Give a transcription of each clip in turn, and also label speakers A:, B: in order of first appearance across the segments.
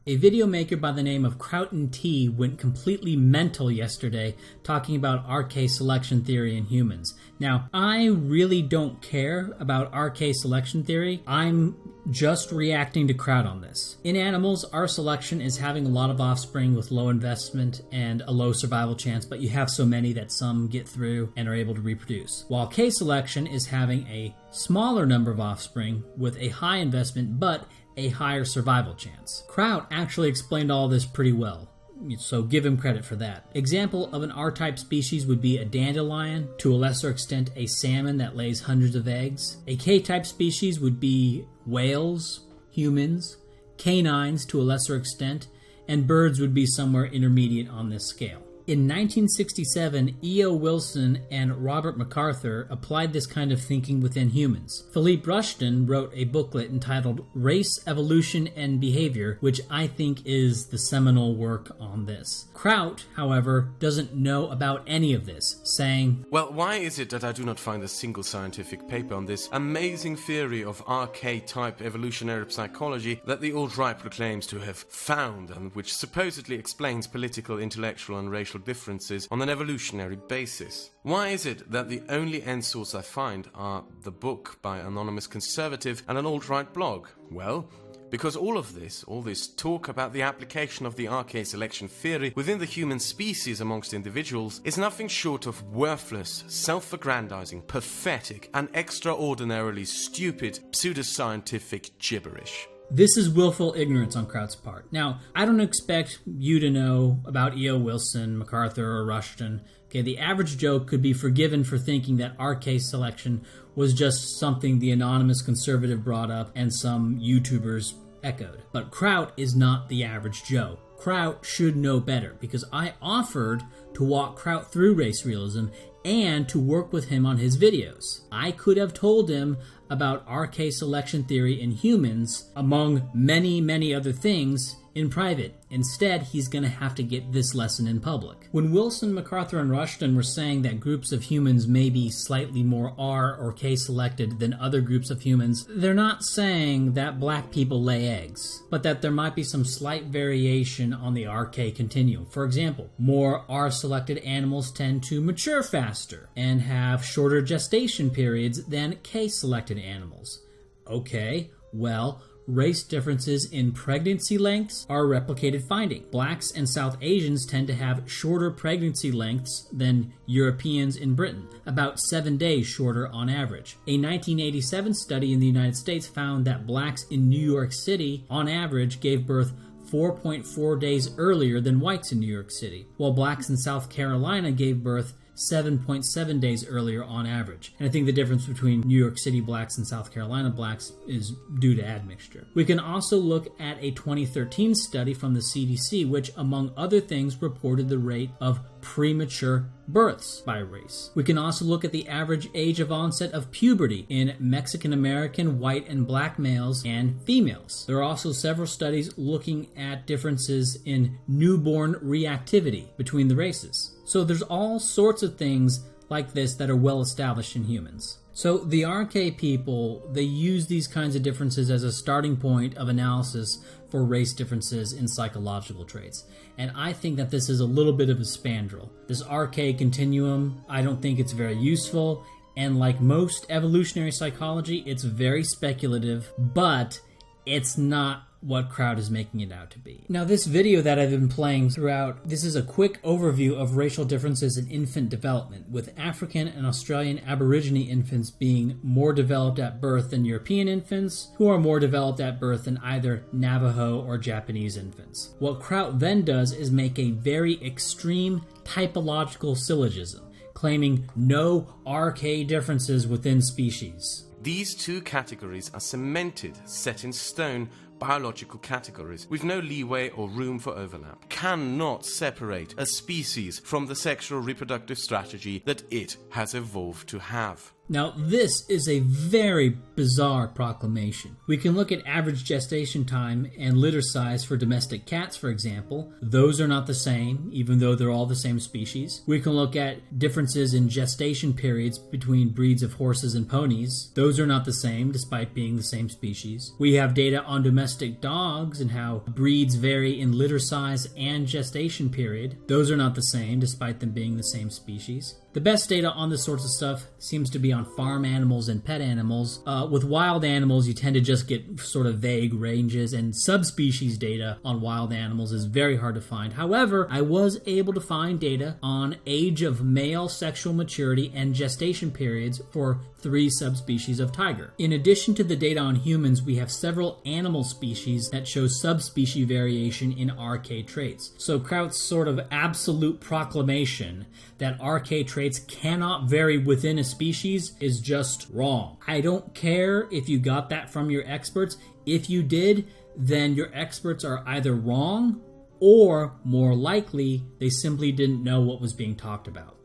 A: A video maker by the name of Crouten T went completely mental yesterday talking about RK selection theory in humans. Now, I really don't care about RK selection theory. I'm just reacting to Kraut on this. In animals, our selection is having a lot of offspring with low investment and a low survival chance, but you have so many that some get through and are able to reproduce. While K selection is having a smaller number of offspring with a high investment but a higher survival chance. Kraut actually explained all this pretty well, so give him credit for that. Example of an R-type species would be a dandelion, to a lesser extent a salmon that lays hundreds of eggs. A K-type species would be whales, humans, canines to a lesser extent, and birds would be somewhere intermediate on this scale. In 1967, E.O. Wilson and Robert MacArthur applied this kind of thinking within humans. Philippe Rushton wrote a booklet entitled Race, Evolution, and Behavior, which I think is the seminal work on this. Kraut, however, doesn't know about any of this, saying,
B: "Well, why is it that I do not find a single scientific paper on this amazing theory of RK-type evolutionary psychology that the alt-right proclaims to have found and which supposedly explains political, intellectual, and racial differences on an evolutionary basis? Why is it that the only end source I find are the book by anonymous conservative and an alt-right blog? Well, because all this talk about the application of the RK selection theory within the human species amongst individuals is nothing short of worthless, self-aggrandizing, pathetic, and extraordinarily stupid pseudoscientific gibberish."
A: This is willful ignorance on Kraut's part. Now, I don't expect you to know about E.O. Wilson, MacArthur, or Rushton. Okay, the average Joe could be forgiven for thinking that RK selection was just something the anonymous conservative brought up and some YouTubers echoed. But Kraut is not the average Joe. Kraut should know better, because I offered to walk Kraut through race realism and to work with him on his videos. I could have told him about RK selection theory in humans, among many, many other things, in private. Instead, he's going to have to get this lesson in public. When Wilson, MacArthur, and Rushton were saying that groups of humans may be slightly more R or K selected than other groups of humans, they're not saying that black people lay eggs, but that there might be some slight variation on the RK continuum. For example, more R-selected animals tend to mature faster and have shorter gestation periods than K-selected animals. Okay, well, race differences in pregnancy lengths are a replicated finding. Blacks and South Asians tend to have shorter pregnancy lengths than Europeans in Britain, about 7 days shorter on average. A 1987 study in the United States found that blacks in New York City, on average, gave birth 4.4 days earlier than whites in New York City, while blacks in South Carolina gave birth 7.7 days earlier on average. And I think the difference between New York City blacks and South Carolina blacks is due to admixture. We can also look at a 2013 study from the CDC, which, among other things, reported the rate of premature births by race. We can also look at the average age of onset of puberty in Mexican American, white, and black males and females. There are also several studies looking at differences in newborn reactivity between the races. So there's all sorts of things like this that are well established in humans. So the RK people, they use these kinds of differences as a starting point of analysis for race differences in psychological traits. And I think that this is a little bit of a spandrel. This RK continuum, I don't think it's very useful. And like most evolutionary psychology, it's very speculative, but it's not what Kraut is making it out to be. Now, this video that I've been playing throughout, this is a quick overview of racial differences in infant development, with African and Australian Aborigine infants being more developed at birth than European infants, who are more developed at birth than either Navajo or Japanese infants. What Kraut then does is make a very extreme typological syllogism, claiming no RK differences within species.
B: These two categories are cemented, set in stone, biological categories with no leeway or room for overlap. Cannot separate a species from the sexual reproductive strategy that it has evolved to have.
A: Now, this is a very bizarre proclamation. We can look at average gestation time and litter size for domestic cats, for example. Those are not the same, even though they're all the same species. We can look at differences in gestation periods between breeds of horses and ponies. Those are not the same, despite being the same species. We have data on domestic domestic dogs and how breeds vary in litter size and gestation period. Those are not the same, despite them being the same species. The best data on this sorts of stuff seems to be on farm animals and pet animals. With wild animals, you tend to just get sort of vague ranges, and subspecies data on wild animals is very hard to find. However, I was able to find data on age of male sexual maturity and gestation periods for 3 subspecies of tiger. In addition to the data on humans, we have several animal species that show subspecies variation in RK traits. So Kraut's sort of absolute proclamation that RK traits cannot vary within a species is just wrong. I don't care if you got that from your experts. If you did, then your experts are either wrong or, more likely, they simply didn't know what was being talked about.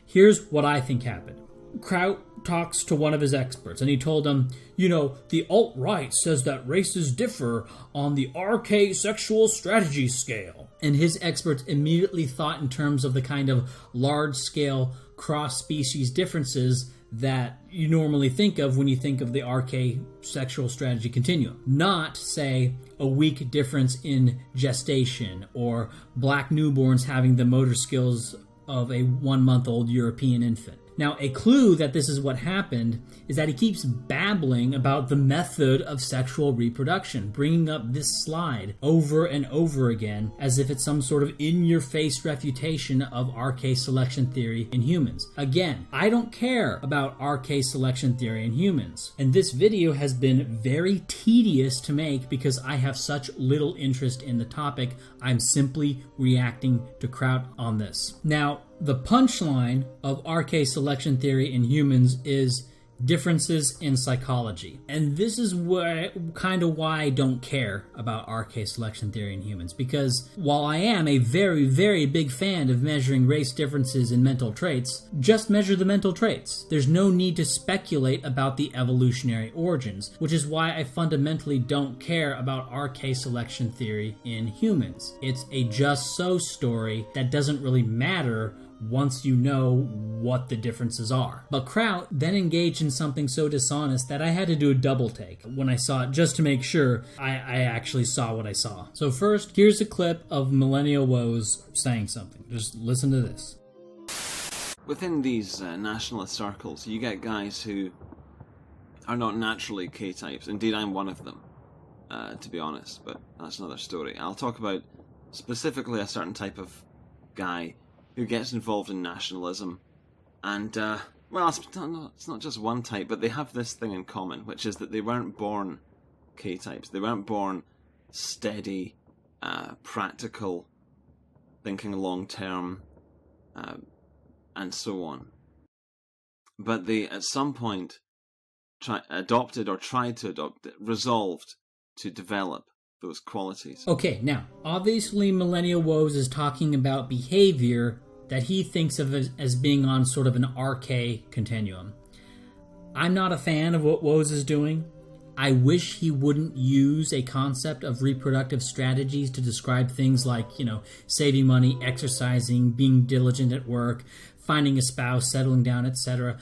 A: Here's what I think happened. Kraut talks to one of his experts, and he told him, the alt-right says that races differ on the RK sexual strategy scale. And his experts immediately thought in terms of the kind of large-scale cross-species differences that you normally think of when you think of the RK sexual strategy continuum. Not, say, a weak difference in gestation or black newborns having the motor skills of a 1-month-old European infant. Now, a clue that this is what happened is that he keeps babbling about the method of sexual reproduction, bringing up this slide over and over again as if it's some sort of in-your-face refutation of RK selection theory in humans. Again, I don't care about RK selection theory in humans, and this video has been very tedious to make because I have such little interest in the topic. I'm simply reacting to Kraut on this. Now, the punchline of RK selection theory in humans is differences in psychology. And this is why I don't care about RK selection theory in humans, because while I am a very, very big fan of measuring race differences in mental traits, just measure the mental traits. There's no need to speculate about the evolutionary origins, which is why I fundamentally don't care about RK selection theory in humans. It's a just so story that doesn't really matter once you know what the differences are. But Kraut then engaged in something so dishonest that I had to do a double take when I saw it, just to make sure I actually saw what I saw. So first, here's a clip of Millennial Woes saying something. Just listen to this.
C: Within these nationalist circles, you get guys who are not naturally K-types. Indeed, I'm one of them, to be honest, but that's another story. I'll talk about specifically a certain type of guy who gets involved in nationalism, and, it's not just one type, but they have this thing in common, which is that they weren't born K-types. They weren't born steady, practical, thinking long-term, and so on. But they, at some point, adopted or tried to adopt it, resolved to develop those qualities.
A: Okay, now, obviously Millennial Woes is talking about behavior that he thinks of as being on sort of an RK continuum. I'm not a fan of what Woes is doing. I wish he wouldn't use a concept of reproductive strategies to describe things like, saving money, exercising, being diligent at work, finding a spouse, settling down, etc.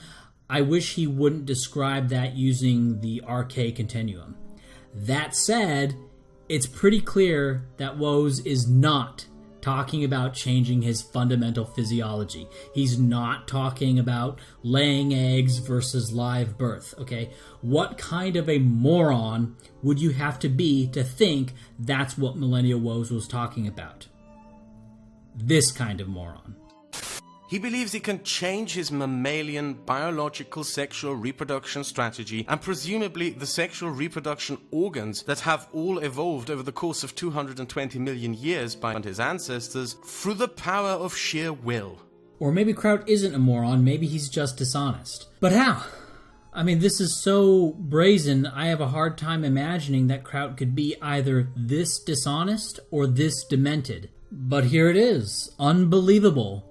A: I wish he wouldn't describe that using the RK continuum. That said, it's pretty clear that Woes is not talking about changing his fundamental physiology. He's not talking about laying eggs versus live birth, okay? What kind of a moron would you have to be to think that's what Millennial Woes was talking about? This kind of moron.
B: He believes he can change his mammalian biological sexual reproduction strategy and presumably the sexual reproduction organs that have all evolved over the course of 220 million years by his ancestors through the power of sheer will.
A: Or maybe Kraut isn't a moron, maybe he's just dishonest. But how? I mean, this is so brazen, I have a hard time imagining that Kraut could be either this dishonest or this demented. But here it is, unbelievable.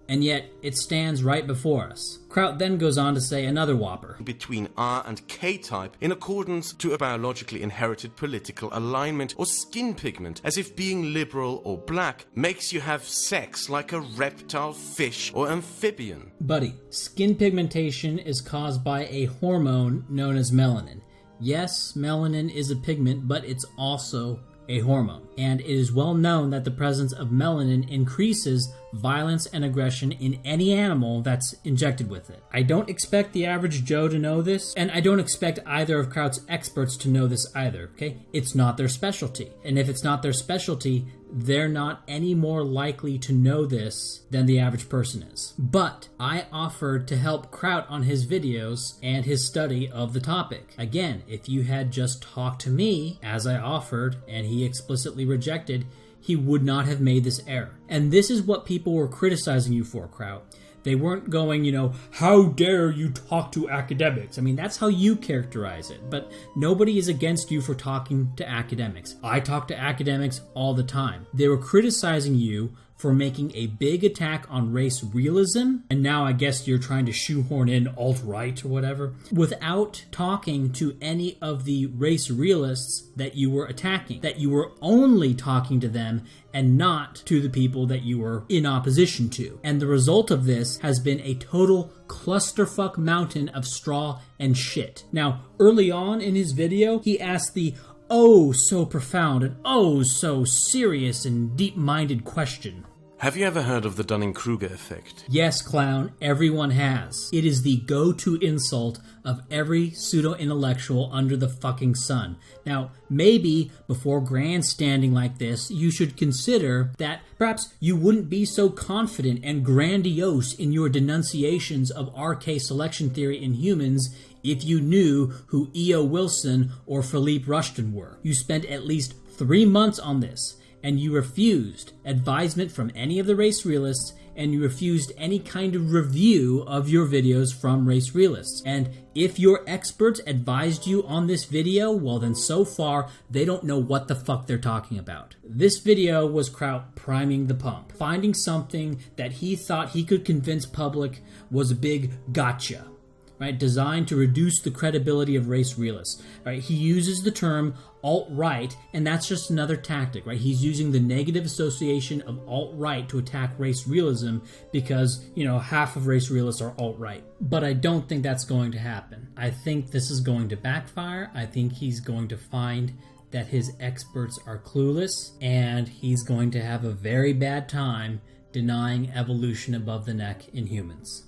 A: And yet, it stands right before us. Kraut then goes on to say another whopper.
B: Between R and K type in accordance to a biologically inherited political alignment or skin pigment, as if being liberal or black makes you have sex like a reptile, fish, or amphibian.
A: Buddy, skin pigmentation is caused by a hormone known as melanin. Yes, melanin is a pigment, but it's also a hormone. And it is well known that the presence of melanin increases violence and aggression in any animal that's injected with it. I don't expect the average Joe to know this, and I don't expect either of Kraut's experts to know this either, okay? It's not their specialty. And if it's not their specialty, they're not any more likely to know this than the average person is. But I offered to help Kraut on his videos and his study of the topic. Again, if you had just talked to me, as I offered, and he explicitly rejected, he would not have made this error. And this is what people were criticizing you for, Kraut. They weren't going, how dare you talk to academics? I mean, that's how you characterize it, but nobody is against you for talking to academics. I talk to academics all the time. They were criticizing you for making a big attack on race realism, and now I guess you're trying to shoehorn in alt-right or whatever, without talking to any of the race realists that you were attacking, that you were only talking to them and not to the people that you were in opposition to. And the result of this has been a total clusterfuck mountain of straw and shit. Now, early on in his video, he asked the oh so profound and oh so serious and deep-minded question.
B: Have you ever heard of the Dunning-Kruger effect?
A: Yes, clown, everyone has. It is the go-to insult of every pseudo-intellectual under the fucking sun. Now, maybe before grandstanding like this, you should consider that perhaps you wouldn't be so confident and grandiose in your denunciations of RK selection theory in humans if you knew who E.O. Wilson or Philippe Rushton were. You spent at least 3 months on this, and you refused advisement from any of the race realists, and you refused any kind of review of your videos from race realists. And if your experts advised you on this video, well then so far, they don't know what the fuck they're talking about. This video was Kraut priming the pump, finding something that he thought he could convince public was a big gotcha. Right, designed to reduce the credibility of race realists. Right, he uses the term alt-right, and that's just another tactic. Right, he's using the negative association of alt-right to attack race realism because half of race realists are alt-right. But I don't think that's going to happen. I think this is going to backfire. I think he's going to find that his experts are clueless, and he's going to have a very bad time denying evolution above the neck in humans.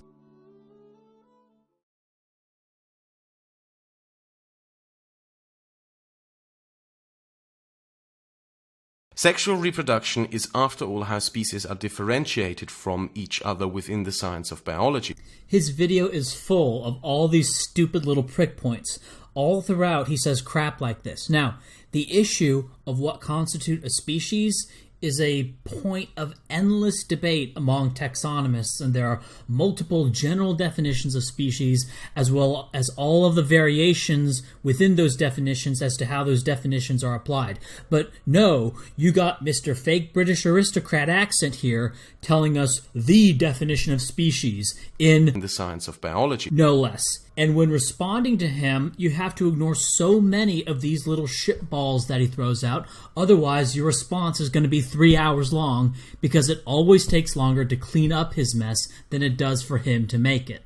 B: Sexual reproduction is, after all, how species are differentiated from each other within the science of biology.
A: His video is full of all these stupid little prick points. All throughout, he says crap like this. Now, the issue of what constitutes a species is a point of endless debate among taxonomists, and there are multiple general definitions of species, as well as all of the variations within those definitions as to how those definitions are applied. But no, you got Mr. Fake British Aristocrat accent here telling us the definition of species in
B: the science of biology.
A: No less. And when responding to him, you have to ignore so many of these little shitballs that he throws out. Otherwise, your response is going to be 3 hours long because it always takes longer to clean up his mess than it does for him to make it.